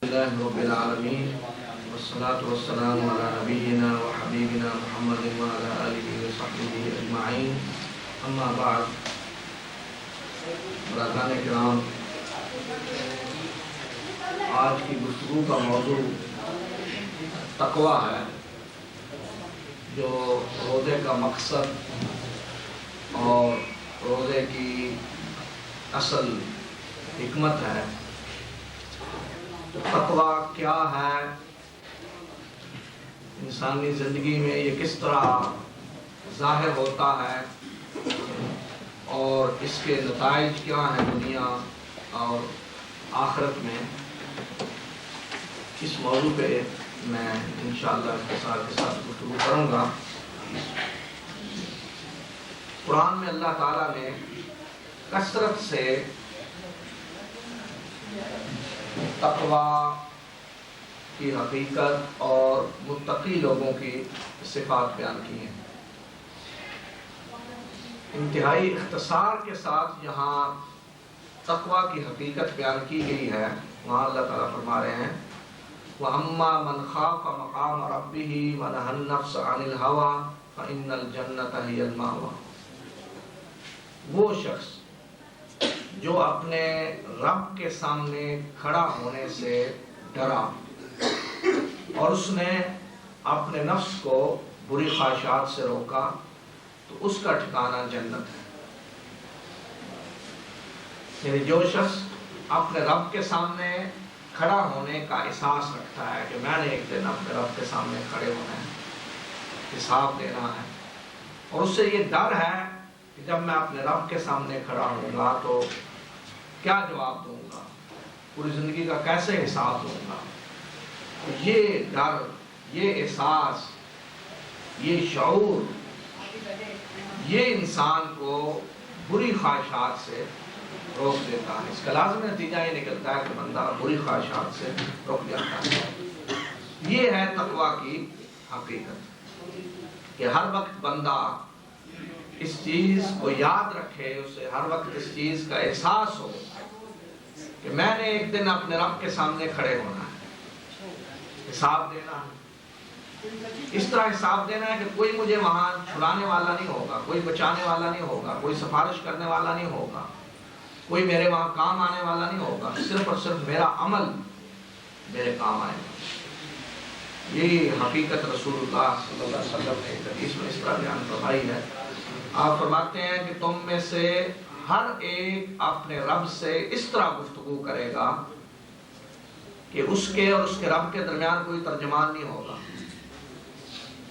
الحمدللہ رب العالمین والصلاة والسلام علی نبینا و حبیبنا محمد وعلی آلہ وصحبہ اجمعین، اما بعد۔ برادران کرام، آج کی گفتگو کا موضوع تقویٰ ہے، جو روزے کا مقصد اور روزے کی اصل حکمت ہے۔ تو تقویٰ کیا ہے، انسانی زندگی میں یہ کس طرح ظاہر ہوتا ہے اور اس کے نتائج کیا ہیں دنیا اور آخرت میں، اس موضوع پہ میں انشاءاللہ کے ساتھ گفتگو کروں گا۔ قرآن میں اللہ تعالیٰ نے کثرت سے تقویٰ کی حقیقت اور متقی لوگوں کی صفات بیان کی ہیں۔ انتہائی اختصار کے ساتھ یہاں تقویٰ کی حقیقت بیان کی گئی ہے۔ وہاں اللہ تعالیٰ فرما رہے ہیں وَأَمَّا مَنْ خَافَ مَقَامَ رَبِّهِ وَنَهَى النَّفْسَ عَنِ الْهَوَىٰ فَإِنَّ الْجَنَّةَ هِيَ الْمَأْوَىٰ۔ وہ شخص جو اپنے رب کے سامنے کھڑا ہونے سے ڈرا اور اس نے اپنے نفس کو بری خواہشات سے روکا، تو اس کا ٹھکانہ جنت ہے۔ یعنی جو شخص اپنے رب کے سامنے کھڑا ہونے کا احساس رکھتا ہے کہ میں نے ایک دن اپنے رب کے سامنے کھڑے ہونا ہے، حساب دینا ہے، اور اس سے یہ ڈر ہے کہ جب میں اپنے رب کے سامنے کھڑا ہوں گا تو کیا جواب دوں گا، پوری زندگی کا کیسے حساب دوں گا، یہ ڈر، یہ احساس، یہ شعور، یہ انسان کو بری خواہشات سے روک دیتا ہے۔ اس کا لازمی نتیجہ یہ نکلتا ہے کہ بندہ بری خواہشات سے روک جاتا ہے۔ یہ ہے تقویٰ کی حقیقت، کہ ہر وقت بندہ اس چیز کو یاد رکھے، اسے ہر وقت اس چیز کا احساس ہو کہ میں نے ایک دن اپنے رب کے سامنے کھڑے ہونا ہے، حساب دینا ہے۔ اس طرح حساب دینا ہے کہ کوئی مجھے وہاں چھڑانے والا نہیں ہوگا، کوئی بچانے والا نہیں ہوگا، کوئی سفارش کرنے والا نہیں ہوگا، کوئی میرے وہاں کام آنے والا نہیں ہوگا، صرف اور صرف میرا عمل میرے کام آئے گا۔ یہی حقیقت رسول اللہ صلی اللہ علیہ وسلم نے حدیث میں اس طرح بیان فرمائی ہے۔ آپ فرماتے ہیں کہ تم میں سے ہر ایک اپنے رب سے اس طرح گفتگو کرے گا کہ اس کے اور اس کے رب کے درمیان کوئی ترجمان نہیں ہوگا۔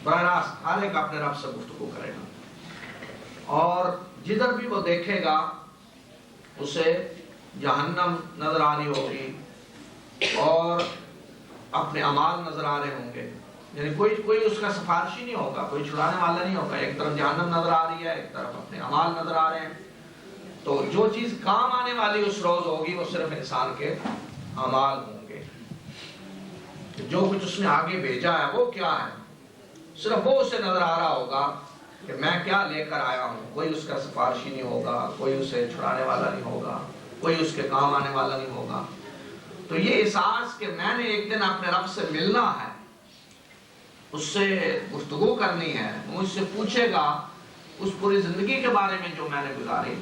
براہ راست ہر ایک اپنے رب سے گفتگو کرے گا، اور جدھر بھی وہ دیکھے گا اسے جہنم نظر آ رہی ہوگی اور اپنے اعمال نظر آ رہے ہوں گے۔ یعنی کوئی اس کا سفارشی نہیں ہوگا، کوئی چھڑانے والا نہیں ہوگا۔ ایک طرف جہنم نظر آ رہی ہے، ایک طرف اپنے اعمال نظر آ رہے ہیں۔ تو جو چیز کام آنے والی اس روز ہوگی وہ صرف انسان کے اعمال ہوں گے۔ جو کچھ اس نے آگے بھیجا ہے وہ کیا ہے، صرف وہ اسے نظر آ رہا ہوگا کہ میں کیا لے کر آیا ہوں۔ کوئی اس کا سفارشی نہیں ہوگا، کوئی اسے چھڑانے والا نہیں ہوگا، کوئی اس کے کام آنے والا نہیں ہوگا۔ تو یہ احساس کہ میں نے ایک دن اپنے رب سے ملنا ہے، اس سے گفتگو کرنی ہے، وہ مجھ سے پوچھے گا اس پوری زندگی کے بارے میں جو میں نے گزاری،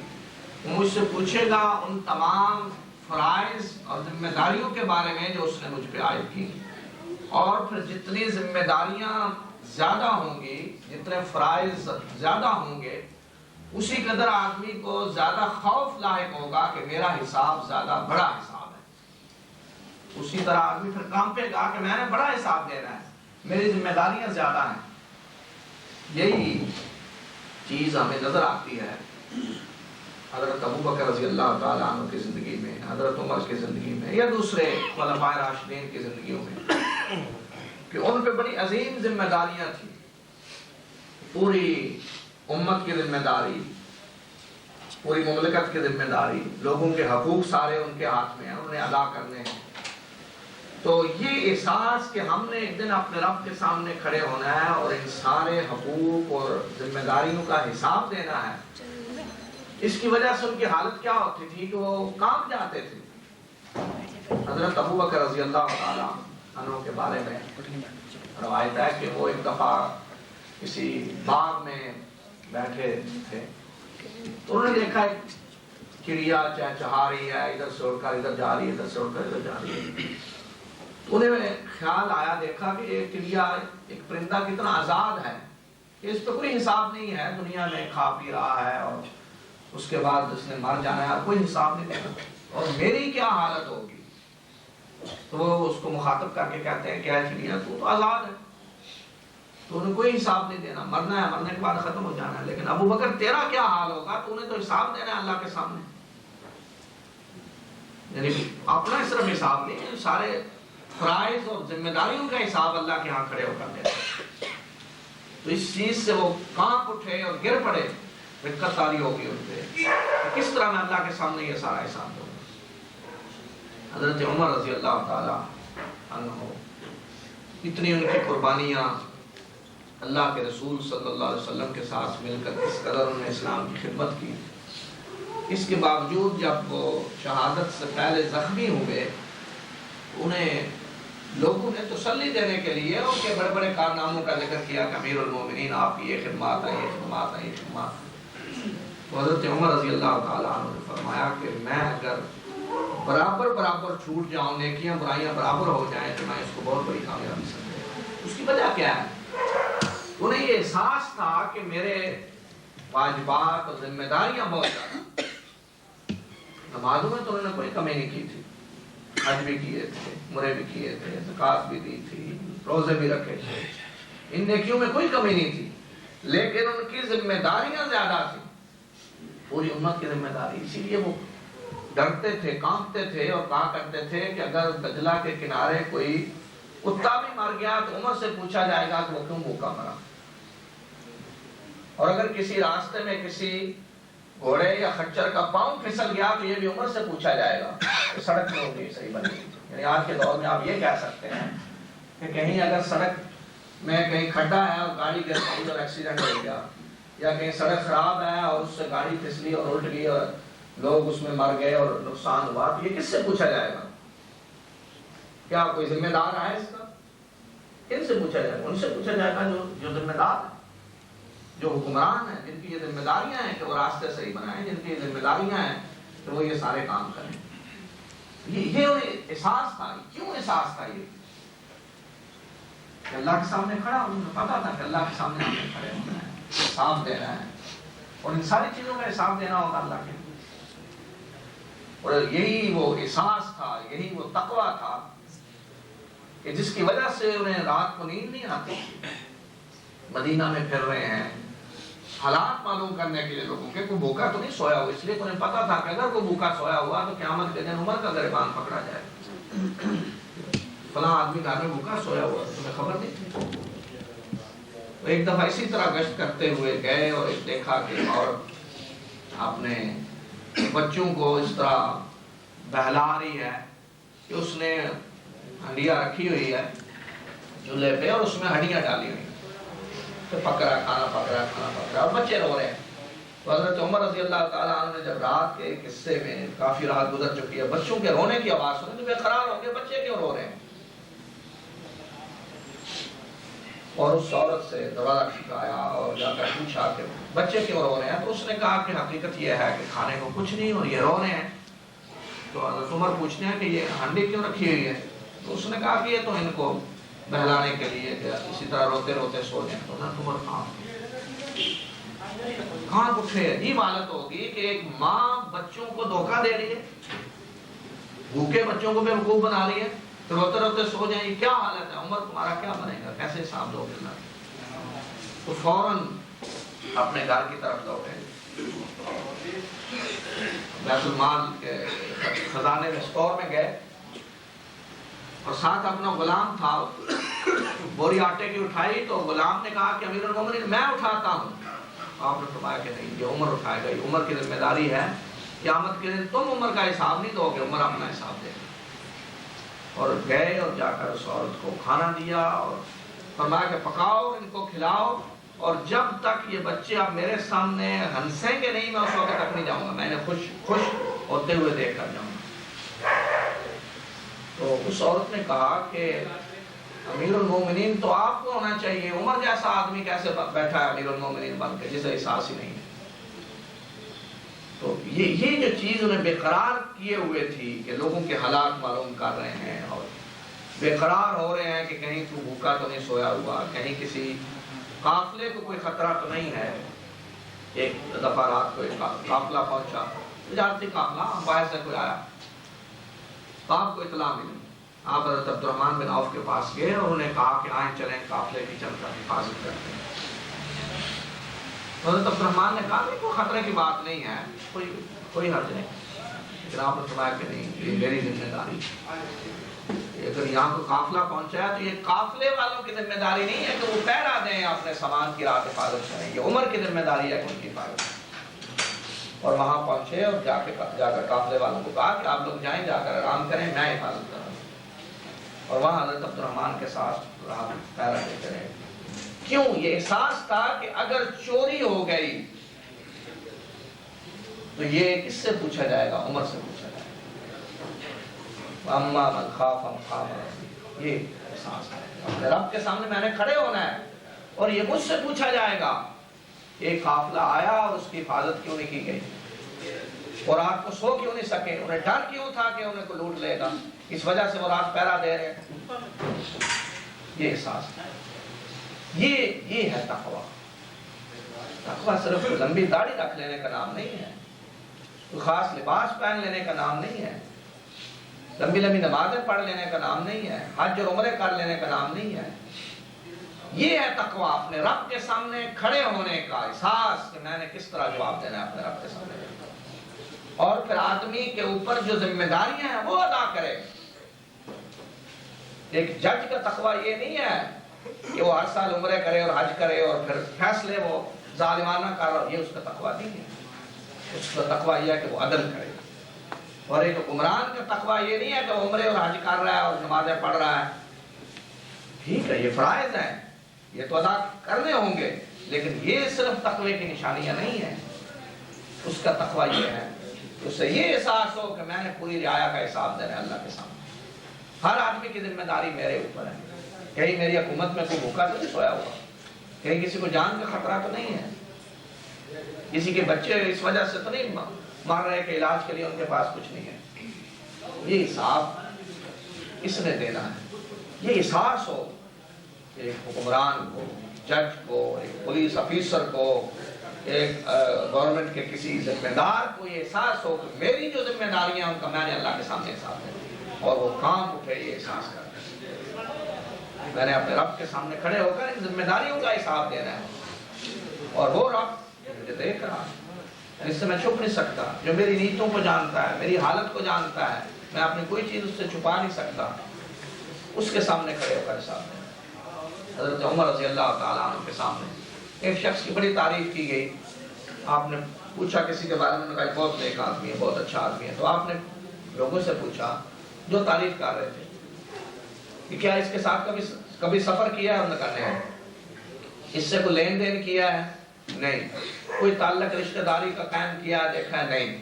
وہ مجھ سے پوچھے گا ان تمام فرائض اور ذمہ داریوں کے بارے میں جو اس نے مجھ پہ عائد کی۔ اور پھر جتنی ذمہ داریاں زیادہ ہوں گی، جتنے فرائض زیادہ ہوں گے، اسی قدر آدمی کو زیادہ خوف لاحق ہوگا کہ میرا حساب زیادہ بڑا حساب ہے۔ اسی طرح آدمی پھر کانپے گا کہ میں نے بڑا حساب دینا ہے، میری ذمہ داریاں زیادہ ہیں۔ یہی چیز ہمیں نظر آتی ہے حضرت ابوبکر رضی اللہ تعالیٰ عنہ کی زندگی میں، حضرت عمر کی زندگی میں، یا دوسرے خلفائے راشدین کی زندگیوں میں، کہ ان پہ بڑی عظیم ذمہ داریاں تھیں۔ پوری امت کی ذمہ داری، پوری مملکت کی ذمہ داری، لوگوں کے حقوق سارے ان کے ہاتھ میں ہیں، انہیں ادا کرنے ہیں۔ تو یہ احساس کہ ہم نے ایک دن اپنے رب کے سامنے کھڑے ہونا ہے اور ان سارے حقوق اور ذمہ داریوں کا حساب دینا ہے، اس کی وجہ سے ان کی حالت کیا ہوتی تھی کہ وہ کانپ جاتے تھے۔ حضرت ابو بکر رضی اللہ تعالیٰ عنہ کے بارے میں روایت ہے کہ وہ ایک دفعہ کسی باغ میں بیٹھے تھے تو انہوں نے دیکھا ایک چڑیا چہچہا رہی ہے، ادھر سے اڑ کر ادھر جا رہی ہے، ادھر سے اڑ کر ادھر جا رہی ہے. تو انہیں خیال آیا، دیکھا کہ یہ چڑیا ایک پرندہ کتنا آزاد ہے، اس پہ کوئی حساب نہیں ہے، دنیا میں کھا پی رہا ہے اور اس کے بعد اس نے مر جانا ہے، کوئی حساب نہیں دینا، اور میری کیا حالت ہوگی. تو وہ اس کو مخاطب کر کے کہتے ہیں کیا چڑیا تو آزاد ہے، تو انہیں کوئی حساب نہیں دینا، مرنا ہے، مرنے کے بعد ختم ہو جانا ہے. لیکن ابو بکر تیرا کیا حال ہوگا، تو انہیں تو حساب دینا ہے اللہ کے سامنے. یعنی اپنا صرف حساب نہیں، سارے فرائض اور ذمہ داریوں کا حساب اللہ کے ہاں کھڑے ہو کر دینا. تو اس چیز سے وہ کانپ اٹھے اور گر پڑے، دقت تاری ہوگی ان پہ، کس طرح میں اللہ کے سامنے یہ سارا حساب دوں. حضرت عمر رضی اللہ تعالیٰ عنہ، اتنی ان کی قربانیاں اللہ کے رسول صلی اللہ علیہ وسلم کے ساتھ مل کر کس قدر انہوں نے اسلام کی خدمت کی. اس کے باوجود جب وہ شہادت سے پہلے زخمی ہوئے، انہیں لوگوں نے تسلی دینے کے لیے ان کے بڑے بڑے کارناموں کا ذکر کیا کہ امیر المومنین آپ کی یہ خدمات ہیں، یہ خدمات ہیں، یہ خدمات. حضرت عمر رضی اللہ تعالیٰ عنہ نے فرمایا کہ میں اگر برابر چھوٹ جاؤں، نیکیاں برائیاں برابر ہو جائیں، تو میں اس کو بہت بڑی کامیابی سمجھتا. اس کی وجہ کیا ہے؟ انہیں یہ احساس تھا کہ میرے واجبات اور ذمہ داریاں بہت زیادہ. نمازوں میں تو انہوں نے کوئی کمی نہیں کی تھی، حج بھی کیے تھے، عمرے بھی کیے تھے، زکوٰۃ بھی دی تھی، روزے بھی رکھے تھے، ان نیکیوں میں کوئی کمی نہیں تھی. لیکن ان کی ذمہ داریاں زیادہ تھیں، پوری امت کی ذمہ داری. اسی لیے وہ ڈرتے تھے، کانپتے تھے اور کہا کرتے تھے کہ اگر دجلہ کے کنارے کوئی کتا بھی مر گیا تو عمر سے پوچھا جائے گا کہ وہ کیوں بھوکا مرا، اور اگر کسی راستے میں کسی گھوڑے یا خچر کا پاؤں پھسل گیا تو یہ بھی عمر سے پوچھا جائے گا کہ سڑک میں ہوگی صحیح بنی. یعنی آج کے دور میں آپ یہ کہہ سکتے ہیں کہ کہیں اگر سڑک میں کہیں کھڈا ہے اور گاڑی گر گئی اور ایکسیڈنٹ ہو گیا، یا کہیں سڑک خراب ہے اور اس سے گاڑی پھسلی اور الٹ گئی اور لوگ اس میں مر گئے اور نقصان ہوا، تو یہ کس سے پوچھا جائے گا؟ کیا کوئی ذمہ دار ہے اس کا؟ کن سے پوچھا جائے گا؟ ان سے پوچھا جائے گا جو ذمہ دار ہے، جو حکمران ہیں، جن کی یہ ذمہ داریاں ہیں کہ وہ راستے صحیح بنائیں، جن کی یہ ذمہ داریاں ہیں کہ وہ یہ سارے کام کریں. یہ انہیں احساس تھا. کیوں احساس تھا؟ یہ کہ اللہ کے سامنے کھڑا، انہیں پتا تھا کہ اللہ کے سامنے ہم نے کھڑے ہونا ہے، حساب دینا ہے، اور ان ساری چیزوں کا حساب دینا ہوگا اللہ کے. اور یہی وہ احساس تھا، یہی وہ تقویٰ تھا کہ جس کی وجہ سے انہیں رات کو نیند نہیں آتی. مدینہ میں پھر رہے ہیں حالات معلوم کرنے کے لیے لوگوں کے، کوئی بھوکا تو نہیں سویا ہوا، اس لیے انہیں پتا تھا کہ اگر کوئی بھوکا سویا ہوا تو قیامت کے دن عمر کا گریبان پکڑا جائے. فلاں آدمی گھر میں بھوکا سویا ہوا، تمہیں خبر نہیں تھی. تو ایک دفعہ اسی طرح گشت کرتے ہوئے گئے اور دیکھا کہ عورت اپنے بچوں کو اس طرح بہلا رہی ہے کہ اس نے ہنڈیا رکھی ہوئی ہے چولہے پہ اور اس میں ہڈیاں ڈالی ہوئی، تو پک رہا کھانا، پک رہا کھانا، پک رہا، اور بچے رو رہے ہیں. تو حضرت عمر رضی اللہ تعالیٰ عنہ نے جب رات کے قصے میں کافی رات گزر چکی ہے، بچوں کے رونے کی آواز سنی تو بے قرار ہو گئے، بچے کیوں رو رہے ہیں؟ اور اس عورت سے دروازہ کھٹکایا اور جا کر پوچھا کہ بچے کیوں رو رہے ہیں؟ تو اس نے کہا کہ حقیقت یہ ہے کہ کھانے کو کچھ نہیں اور یہ رو رہے ہیں. تو حضرت عمر پوچھتے ہیں کہ یہ ہنڈی کیوں رکھی ہوئی ہے؟ تو اس نے کہا کہ یہ تو ان کو بہلانے کے لیے کہ اسی طرح روتے روتے سو جائیں. تو حضرت عمر کہاں اٹھے. عجیب حالت ہوگی کہ ایک ماں بچوں کو دھوکہ دے رہی ہے، بھوکے بچوں کو بیوقوف بنا رہی ہے، تو روتے روتے سو جائیں. یہ کیا حالت ہے؟ عمر تمہارا کیا بنے گا؟ کیسے حساب دو گے؟ تو فوراً اپنے گھر کی طرف لوٹے، بیت المال کے خزانے میں اسٹور میں گئے اور ساتھ اپنا غلام تھا. بوری آٹے کی اٹھائی تو غلام نے کہا کہ امیر المومنین میں اٹھاتا ہوں. آپ نے فرمایا کہ نہیں، یہ عمر اٹھائے گا، یہ عمر کی ذمہ داری ہے. قیامت کے دن تم عمر کا حساب نہیں دو گے، عمر اپنا حساب دے گا. اور گئے اور جا کر اس عورت کو کھانا دیا اور فرمایا کہ پکاؤ، ان کو کھلاؤ، اور جب تک یہ بچے اب میرے سامنے ہنسیں گے نہیں، میں اس وقت تک نہیں جاؤں گا. میں انہیں خوش ہوتے ہوئے دیکھ کر جاؤں گا. تو اس عورت نے کہا کہ امیر المومنین تو آپ کو ہونا چاہیے، عمر جیسا آدمی کیسے بیٹھا ہے امیر المومنین بن کے جسے احساس ہی نہیں ہے۔ تو یہ جو چیز انہیں بے قرار کیے ہوئے تھی کہ لوگوں کے حالات معلوم کر رہے ہیں اور بے قرار ہو رہے ہیں کہ کہیں تو بھوکا تو نہیں سویا ہوا، کہیں کسی قافلے کو کوئی خطرہ تو نہیں ہے۔ ایک دفعہ رات کو ایک قافلہ پہنچا، تجارتی قافلہ، باہر سے کوئی آیا، آپ کو اطلاع ملی، آپ حضرت عبد الرحمن بن عوف کے پاس گئے اور انہیں کہا کہ آئیں چلیں قافلے کی چل کر حفاظت کرتے ہیں۔ حضرت عبد الرحمن نے کہا کہ کوئی خطرے کی بات نہیں ہے، کوئی حرج نہیں، لیکن آپ نے فرمایا کہ نہیں، یہ میری ذمہ داری، اگر یہاں کو قافلہ پہنچا ہے تو یہ قافلے والوں کی ذمہ داری نہیں ہے کہ وہ پہرا دیں اپنے سامان کی رات حفاظت کریں، یہ عمر کی ذمہ داری ہے کہ ان کی حفاظت کریں۔ اور وہاں پہنچے اور جا کر قافلے والوں کو کہا کہ آپ لوگ جائیں، جا کر آرام کریں، میں حفاظت کروں۔ اور وہاں حضرت عبد الرحمن کے ساتھ رات پہرا دیتے رہے۔ کیوں؟ یہ احساس تھا کہ اگر چوری ہو گئی تو یہ کس سے پوچھا جائے گا؟ عمر سے پوچھا جائے گا۔ اما من خاف مقام ربہ، یہ احساس ہے اپنے رب کے سامنے میں نے کھڑے ہونا ہے اور یہ مجھ سے پوچھا جائے گا۔ ایک قافلہ آیا اور اس کی حفاظت کیوں نہیں کی گئی، اور رات کو سو کیوں نہیں سکے، انہیں ڈر کیوں تھا کہ انہیں کو لوٹ لے گا، اس وجہ سے وہ رات پہرا دے رہے ہیں۔ یہ احساس ہے، یہ ہے تقویٰ۔ تقویٰ صرف لمبی داڑھی رکھ لینے کا نام نہیں ہے، کوئی خاص لباس پہن لینے کا نام نہیں ہے، لمبی لمبی نمازیں پڑھ لینے کا نام نہیں ہے، حج اور عمرے کر لینے کا نام نہیں ہے۔ یہ ہے تقویٰ، اپنے رب کے سامنے کھڑے ہونے کا احساس کہ میں نے کس طرح جواب دینا ہے اپنے رب کے سامنے، اور پھر آدمی کے اوپر جو ذمہ داریاں ہیں وہ ادا کرے۔ ایک جج کا تقویٰ یہ نہیں ہے کہ وہ ہر سال عمرے کرے اور حج کرے اور پھر فیصلے وہ ظالمانہ کر رہا، یہ اس کا تقویٰ نہیں ہے۔ اس کا تقویٰ یہ ہے کہ وہ عدل کرے۔ اور ایک حکمران کا تقویٰ یہ نہیں ہے کہ وہ عمرے اور حج کر رہا ہے اور نمازیں پڑھ رہا ہے، ٹھیک ہے یہ فرائض ہیں، یہ تو ادا کرنے ہوں گے، لیکن یہ صرف تقوی کی نشانیاں نہیں ہیں۔ اس کا تقویٰ یہ ہے کہ اسے یہ احساس ہو کہ میں نے پوری رعایا کا حساب دینا ہے اللہ کے سامنے، ہر آدمی کی ذمہ داری میرے اوپر ہے، کہیں میری حکومت میں کوئی بھوکا تو نہیں سویا ہوا، کہیں کسی کو جان کا خطرہ تو نہیں ہے، کسی کے بچے اس وجہ سے تو نہیں مار رہے کہ علاج کے لیے ان کے پاس کچھ نہیں ہے۔ یہ حساب اس نے دینا ہے۔ یہ احساس ہو ایک حکمران کو، جج کو، ایک پولیس افیسر کو، ایک گورنمنٹ کے کسی ذمہ دار کو یہ احساس ہو کہ میری جو ذمہ داریاں ان کا میں نے اللہ کے سامنے حساب دینا، اور وہ کام اٹھے یہ احساس کر میں نے اپنے رب کے سامنے کھڑے ہو کر ان ذمہ داریوں کا حساب دینا ہے، اور وہ رب مجھے دیکھ رہا ہے، اس سے میں چھپ نہیں سکتا، جو میری نیتوں کو جانتا ہے، میری حالت کو جانتا ہے، میں اپنی کوئی چیز اس سے چھپا نہیں سکتا، اس کے سامنے کھڑے ہو کر حساب دینا۔ حضرت عمر رضی اللہ تعالیٰ عنہ کے سامنے ایک شخص کی بڑی تعریف کی گئی، آپ نے پوچھا کسی کے بارے میں، کہا بہت نیک آدمی ہے، بہت اچھا آدمی ہے، تو آپ نے لوگوں سے پوچھا جو تعریف کر رہے تھے کہ کیا اس کے ساتھ کبھی سفر کیا ہے؟ انہوں نے کہا نہیں۔ اس سے کوئی لین دین کیا ہے؟ نہیں۔ کوئی تعلق رشتہ داری کا قائم کیا ہے، دیکھا ہے؟ نہیں۔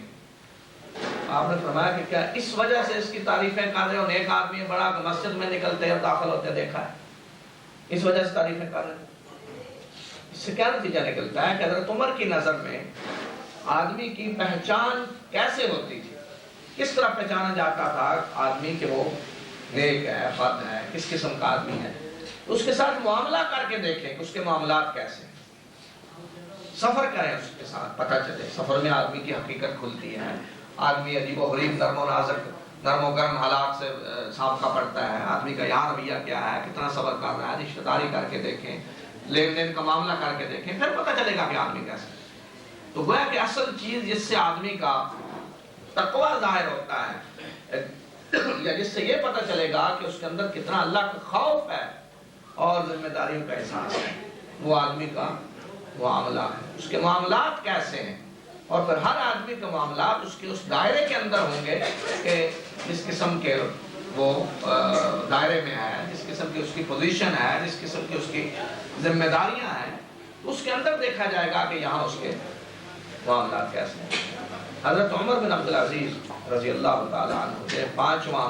آپ نے فرمایا کہ کیا اس وجہ سے اس کی تعریفیں کر رہے ہو، نیک آدمی ہے بڑا، مسجد میں نکلتے اور داخل ہوتے دیکھا ہے، اس وجہ سے تعریفیں کر رہے ہیں؟ اس سے کیا نتیجہ نکلتا ہے کہ حضرت عمر کی نظر میں آدمی کی پہچان کیسے ہوتی تھی، کس طرح پہچانا جاتا تھا آدمی کہ وہ نیک ہے، بد ہے، کس قسم کا آدمی ہے، اس کے ساتھ معاملہ کر کے دیکھیں کہ اس کے معاملات کیسے ہیں، سفر کریں اس کے ساتھ، پتہ چلے۔ سفر میں آدمی کی حقیقت کھلتی ہے، آدمی عجیب و غریب، نرم و نازک، نرم و گرم حالات سے سابقہ پڑتا ہے، آدمی کا یہاں رویہ کیا ہے، کتنا صبر کر رہا ہے، رشتہ داری کر کے دیکھیں، لین دین کا معاملہ کر کے دیکھیں، پھر پتہ چلے گا کہ آدمی کیسے ہے۔ تو گویا کہ اصل چیز جس سے آدمی کا تقویٰ ظاہر ہوتا ہے، یا جس سے یہ پتہ چلے گا کہ اس کے اندر کتنا اللہ کا خوف ہے اور ذمہ داریوں کا احساس ہے، وہ آدمی کا معاملہ ہے، اس کے معاملات کیسے ہیں، اور پھر ہر آدمی کے معاملات اس کے اس دائرے کے اندر ہوں گے کہ جس قسم کے وہ دائرے میں ہے، جس قسم کی اس کی پوزیشن ہے، جس قسم کی اس کی ذمہ داریاں ہیں، اس کے اندر دیکھا جائے گا کہ یہاں اس کے معاملات کیسے ہیں۔ حضرت عمر بن عبدالعزیز رضی اللہ تعالیٰ عنہ کے 5واں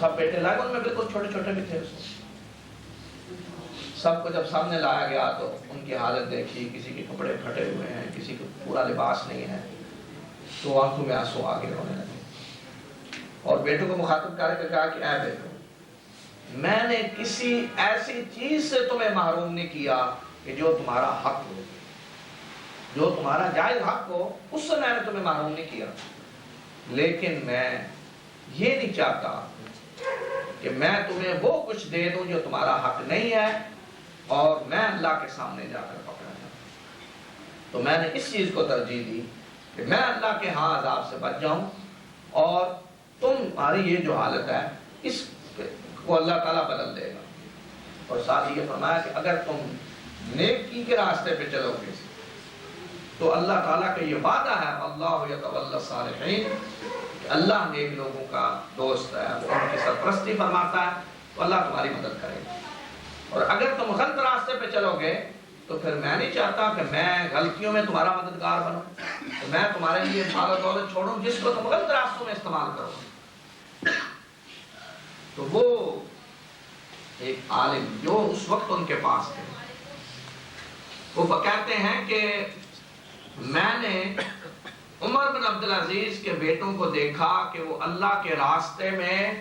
سب بیٹے لائے، ان میں بالکل چھوٹے چھوٹے بھی تھے. سب کو جب سامنے لایا گیا تو ان کی حالت دیکھی، کسی کے کپڑے پھٹے ہوئے ہیں، کسی کو پورا لباس نہیں ہے، تو آنکھوں میں آنسو آگے رونے لگے. اور بیٹوں کو مخاطب کر کے کہا کہ اے بیٹو، میں نے کسی ایسی چیز سے تمہیں محروم نہیں کیا کہ جو تمہارا حق ہو، جو تمہارا جائز حق ہو، اس سے میں نے تمہیں محروم نہیں کیا. لیکن میں یہ نہیں چاہتا کہ میں تمہیں وہ کچھ دے دوں جو تمہارا حق نہیں ہے اور میں اللہ کے سامنے جا کر پکڑا جاؤں. تو میں نے اس چیز کو ترجیح دی کہ میں اللہ کے ہاں عذاب سے بچ جاؤں، اور تمہاری یہ جو حالت ہے اس کو اللہ تعالیٰ بدل دے گا. اور ساتھ یہ فرمایا کہ اگر تم نیکی کے راستے پہ چلو گے تو اللہ تعالیٰ کا یہ وعدہ ہے، اللہ یتولی الصالحین، کہ اللہ نیک لوگوں کا دوست ہے، وہ ان کی سرپرستی فرماتا ہے، تو اللہ تمہاری مدد کرے گا. اور اگر تم غلط راستے پہ چلو گے تو پھر میں نہیں چاہتا کہ میں غلطیوں میں تمہارا مددگار بنوں، تو میں تمہارے لیے مال و دولت چھوڑوں جس کو تم غلط راستوں میں استعمال کرو. تو وہ ایک عالم جو اس وقت ان کے پاس تھے، وہ کہتے ہیں کہ میں نے عمر بن عبدالعزیز کے بیٹوں کو دیکھا کہ وہ اللہ کے راستے میں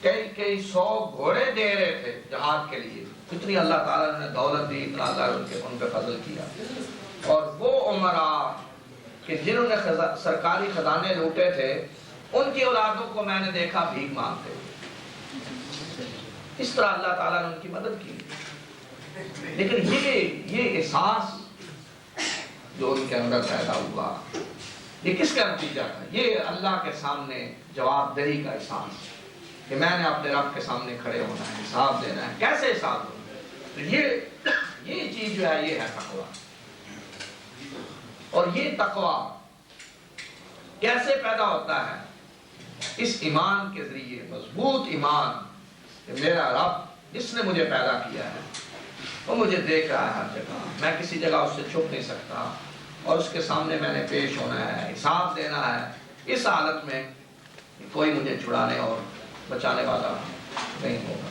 کئی 100 گھوڑے دے رہے تھے جہاد کے لیے. اتنی اللہ تعالیٰ نے دولت دی، اتنا اللہ نے ان پہ فضل کیا. اور وہ عمراء کہ جنہوں نے سرکاری خزانے لوٹے تھے، ان کی اولادوں کو میں نے دیکھا بھیک مانگتے ہوئے. اس طرح اللہ تعالیٰ نے ان کی مدد کی. لیکن یہ احساس جو ان کے اندر پیدا ہوا، یہ کس کا نتیجہ تھا؟ یہ اللہ کے سامنے جواب دہی کا احساس کہ میں نے اپنے رب کے سامنے کھڑے ہونا ہے، حساب دینا ہے. کیسے حساب ہونا؟ تو یہ چیز جو ہے یہ ہے تقویٰ. اور یہ تقویٰ کیسے پیدا ہوتا ہے؟ اس ایمان کے ذریعے، مضبوط ایمان کہ میرا رب جس نے مجھے پیدا کیا ہے وہ مجھے دیکھ رہا ہے ہر جگہ، میں کسی جگہ اس سے چھپ نہیں سکتا، اور اس کے سامنے میں نے پیش ہونا ہے، حساب دینا ہے. اس حالت میں کوئی مجھے چھڑانے اور بچانے والا نہیں ہوگا.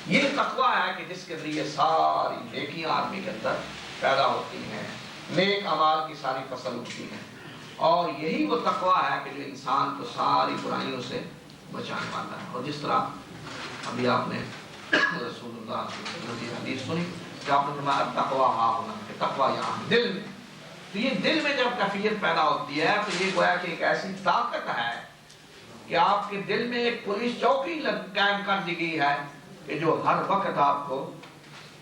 یہ تقویٰ ہے کہ جس کے ذریعے ساری نیکیاں آدمی کے اندر پیدا ہوتی ہیں، نیک اعمال کی ساری فصل اٹھتی ہیں. اور یہی وہ تقویٰ ہے کہ جو انسان کو ساری برائیوں سے بچانے والا ہے. اور جس طرح ابھی آپ نے رسول اللہ کی حدیث سنی کہ آپ نے فرمایا تقویٰ ہاں ہونا، کہ تقویٰ یہاں دل میں. تو یہ دل میں جب کیفیت پیدا ہوتی ہے تو یہ گویا کہ ایک ایسی طاقت ہے کہ آپ کے دل میں ایک پولیس چوکی قائم کر دی گئی ہے کہ جو ہر وقت آپ کو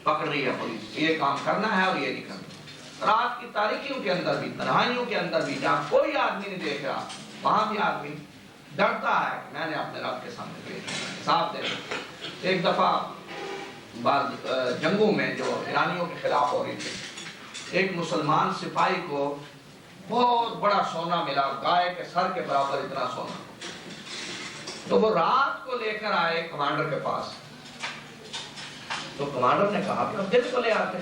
پکڑ رہی ہے پولیس، یہ کام کرنا ہے اور یہ نہیں کرنا. رات کی تاریکیوں کے اندر بھی، تنہائیوں کے اندر بھی، جہاں کوئی آدمی نہیں دیکھ رہا، وہاں بھی آدمی ڈرتا ہے کہ میں نے اپنے رب کے سامنے پیش ہونا، حساب دینا. ایک دفعہ بعض جنگوں میں جو ایرانیوں کے خلاف ہو رہی تھی، ایک مسلمان سپاہی کو بہت بڑا سونا ملا، گائے کے سر کے برابر اتنا سونا. تو وہ رات کو لے کر آئے کمانڈر کے پاس. تو کمانڈر نے کہا کہ اب دن کو لے آتے.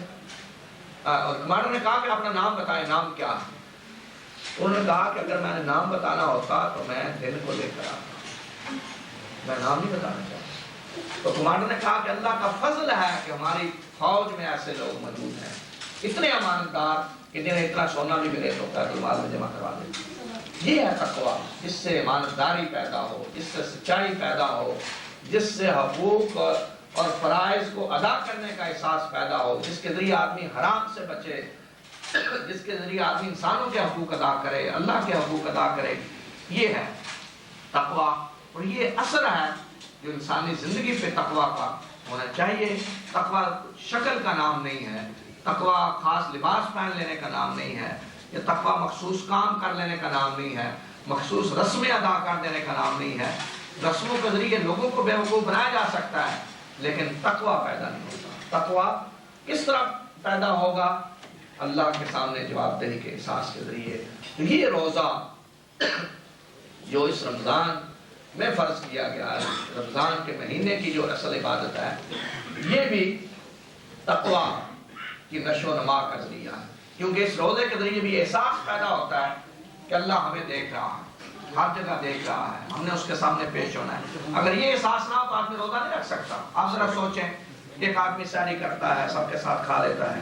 اور کمانڈر نے کہا کہ اپنا نام بتائیں، نام کیا ہے؟ انہوں نے کہا کہ اگر میں نے نام بتانا ہوتا تو میں دن کو لے کر آتا، میں نام نہیں بتانا چاہتا. تو کمانڈر نے کہا کہ اللہ کا فضل ہے کہ ہماری فوج میں ایسے لوگ موجود ہیں، اتنے امانتدار کہ جنہیں اتنا سونا بھی ملے تو بیت المال میں جمع کروا دیں. یہ ہے تقویٰ، جس سے امانتداری پیدا ہو، جس سے سچائی پیدا ہو، جس سے حقوق اور فرائض کو ادا کرنے کا احساس پیدا ہو، جس کے ذریعے آدمی حرام سے بچے، جس کے ذریعے آدمی انسانوں کے حقوق ادا کرے، اللہ کے حقوق ادا کرے. یہ ہے تقویٰ. اور یہ اثر ہے جو انسانی زندگی پہ تقویٰ کا ہونا چاہیے. تقویٰ شکل کا نام نہیں ہے، تقویٰ خاص لباس پہن لینے کا نام نہیں ہے، یہ تقویٰ مخصوص کام کر لینے کا نام نہیں ہے، مخصوص رسمیں ادا کر دینے کا نام نہیں ہے. رسموں کے ذریعے لوگوں کو بیوقوف بنایا جا سکتا ہے لیکن تقویٰ پیدا نہیں ہوتا. تقویٰ کس طرح پیدا ہوگا؟ اللہ کے سامنے جواب دہی کے احساس کے ذریعے. تو یہ روزہ جو اس رمضان میں فرض کیا گیا ہے، رمضان کے مہینے کی جو اصل عبادت ہے، یہ بھی تقویٰ کی نشو و نما کا ذریعہ ہے. کیونکہ اس روزے کے ذریعے بھی احساس پیدا ہوتا ہے کہ اللہ ہمیں دیکھ رہا ہے، ہر جگہ دیکھ رہا ہے، ہم نے اس کے سامنے پیش ہونا ہے۔ اگر یہ احساس نہ ہو تو آدمی روزہ نہیں رکھ سکتا۔ آپ ذرا سوچیں، ایک آدمی سحری کرتا ہے، سب کے ساتھ کھا لیتا ہے،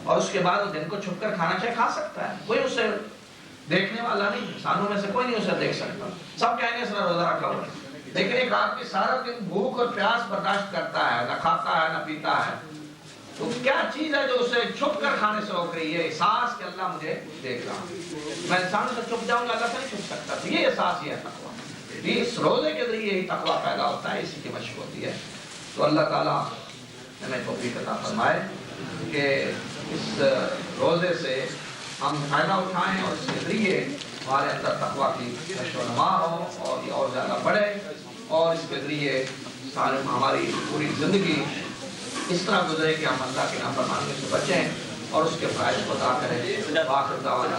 اور اس کے بعد وہ دن کو چھپ کر کھانا چاہے کھا سکتا ہے، کوئی اسے دیکھنے والا نہیں، انسانوں میں سے کوئی نہیں اسے دیکھ سکتا، سب کہیں گے اس نے روزہ رکھا ہوا ہے۔ لیکن ایک آدمی سارا دن بھوک اور پیاس برداشت کرتا ہے، نہ کھاتا ہے نہ پیتا ہے، تو کیا چیز ہے جو اسے چھپ کر کھانے سے روک رہی ہے؟ احساس کہ اللہ مجھے دیکھ رہا ہے، میں انسانوں سے چھپ جاؤں گا، اللہ سے نہیں چھپ سکتا۔ تو یہ احساس ہی ہے تقویٰ، اس روزے کے ذریعے ہی تقویٰ پیدا ہوتا ہے، اسی کی مشق ہوتی ہے۔ تو اللہ تعالیٰ ہمیں توفیق عطا فرمائے کہ اس روزے سے ہم فائدہ اٹھائیں اور اس کے ذریعے ہمارے اندر تقویٰ کی نشو و نما ہو اور یہ اور زیادہ بڑھے، اور اس کے ذریعے ہماری پوری زندگی اس طرح گزرے کہ ہم اللہ کی نافرمانی سے بچیں اور اس کے فرائض کو ادا کریں۔ آخر دعوانا